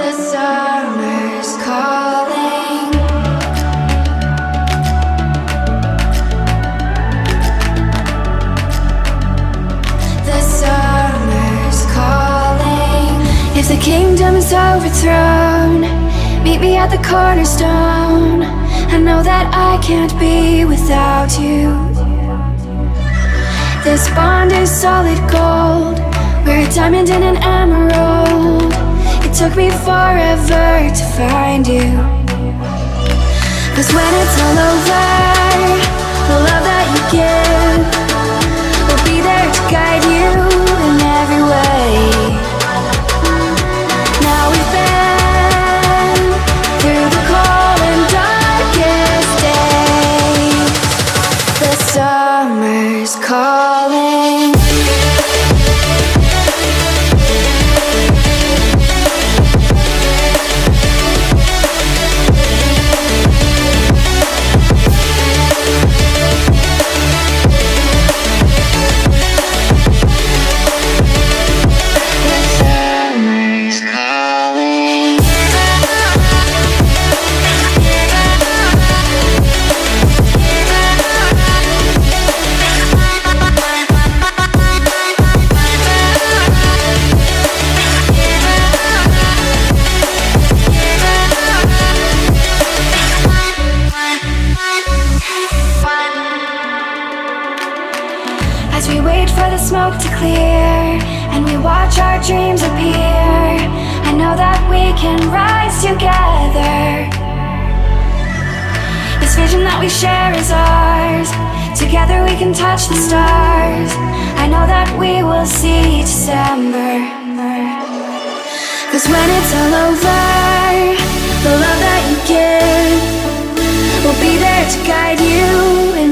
The summer's calling. The summer's calling. If the kingdom is overthrown, meet me at the cornerstone. I know that I can't be without you. This bond is solid gold. We're a diamond and an emerald. It took me forever to find you. 'Cause when it's all over, the love that you give will be there to guide you in every way. Now we've been through the cold and darkest day. The summer's calling. As we wait for the smoke to clear and we watch our dreams appear, I know that we can rise together. This vision that we share is ours. Together we can touch the stars. I know that we will see December. 'Cause when it's all over, the love that you give will be there to guide you in